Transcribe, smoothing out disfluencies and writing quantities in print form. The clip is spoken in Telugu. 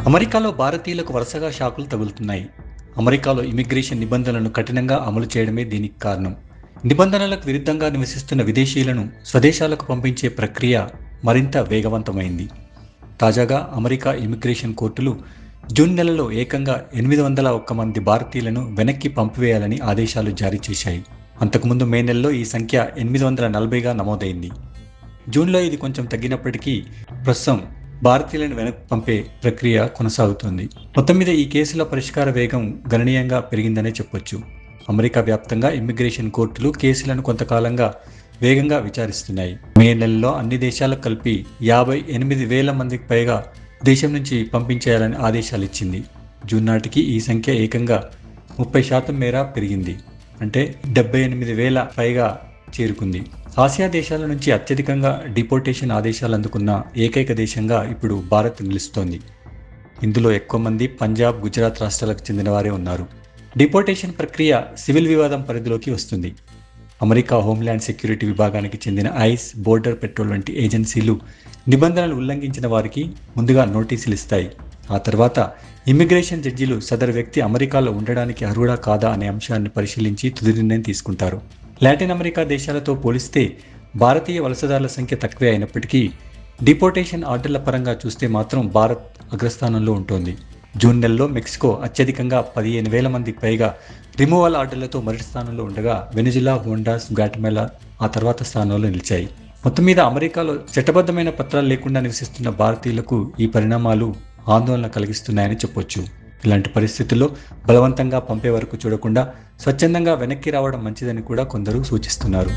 అమెరికాలో భారతీయులకు వరుసగా షాకులు తగులుతున్నాయి. అమెరికాలో ఇమిగ్రేషన్ నిబంధనలను కఠినంగా అమలు చేయడమే దీనికి కారణం. నిబంధనలకు విరుద్ధంగా నివసిస్తున్న విదేశీయులను స్వదేశాలకు పంపించే ప్రక్రియ మరింత వేగవంతమైంది. తాజాగా అమెరికా ఇమిగ్రేషన్ కోర్టులు జూన్ నెలలో ఏకంగా 801 మంది భారతీయులను వెనక్కి పంపివేయాలని ఆదేశాలు జారీ చేశాయి. అంతకుముందు మే నెలలో ఈ సంఖ్య 840గా నమోదైంది. జూన్లో ఇది కొంచెం తగ్గినప్పటికీ ప్రస్తుతం భారతీయులను వెనక్కి పంపే ప్రక్రియ కొనసాగుతోంది. మొత్తం మీద ఈ కేసుల పరిష్కార వేగం గణనీయంగా పెరిగిందనే చెప్పొచ్చు. అమెరికా వ్యాప్తంగా ఇమ్మిగ్రేషన్ కోర్టులు కేసులను కొంతకాలంగా వేగంగా విచారిస్తున్నాయి. మే నెలలో అన్ని దేశాలకు కలిపి 58,000 మందికి పైగా దేశం నుంచి పంపించేయాలని ఆదేశాలు ఇచ్చింది. జూన్ నాటికి ఈ సంఖ్య ఏకంగా 30% మేర పెరిగింది. అంటే 78,000 పైగా చేరుకుంది. ఆసియా దేశాల నుంచి అత్యధికంగా డిపోర్టేషన్ ఆదేశాలు అందుకున్న ఏకైక దేశంగా ఇప్పుడు భారత్ నిలుస్తోంది. ఇందులో ఎక్కువ మంది పంజాబ్, గుజరాత్ రాష్ట్రాలకు చెందిన వారే ఉన్నారు. డిపోర్టేషన్ ప్రక్రియ సివిల్ వివాదం పరిధిలోకి వస్తుంది. అమెరికా హోంల్యాండ్ సెక్యూరిటీ విభాగానికి చెందిన ఐస్, బోర్డర్ పెట్రోల్ వంటి ఏజెన్సీలు నిబంధనలు ఉల్లంఘించిన వారికి ముందుగా నోటీసులు ఇస్తాయి. ఆ తర్వాత ఇమ్మిగ్రేషన్ జడ్జీలు సదరు వ్యక్తి అమెరికాలో ఉండడానికి అర్హుడా కాదా అనే అంశాన్ని పరిశీలించి తుది నిర్ణయం తీసుకుంటారు. లాటిన్ అమెరికా దేశాలతో పోలిస్తే భారతీయ వలసదారుల సంఖ్య తక్కువే అయినప్పటికీ డిపోర్టేషన్ ఆర్డర్ల పరంగా చూస్తే మాత్రం భారత్ అగ్రస్థానంలో ఉంటుంది. జూన్ నెలలో మెక్సికో అత్యధికంగా 15,000 మందికి పైగా రిమూవల్ ఆర్డర్లతో మొదటి స్థానంలో ఉండగా వెనిజులా, హోండాస్, గ్వాటెమాలా ఆ తర్వాత స్థానంలో నిలిచాయి. మొత్తం మీద అమెరికాలో చట్టబద్ధమైన పత్రాలు లేకుండా నివసిస్తున్న భారతీయులకు ఈ పరిణామాలు ఆందోళన కలిగిస్తున్నాయని చెప్పొచ్చు. ఇలాంటి పరిస్థితుల్లో బలవంతంగా పంపే వరకు చూడకుండా స్వచ్ఛందంగా వెనక్కి రావడం మంచిదని కూడా కొందరు సూచిస్తున్నారు.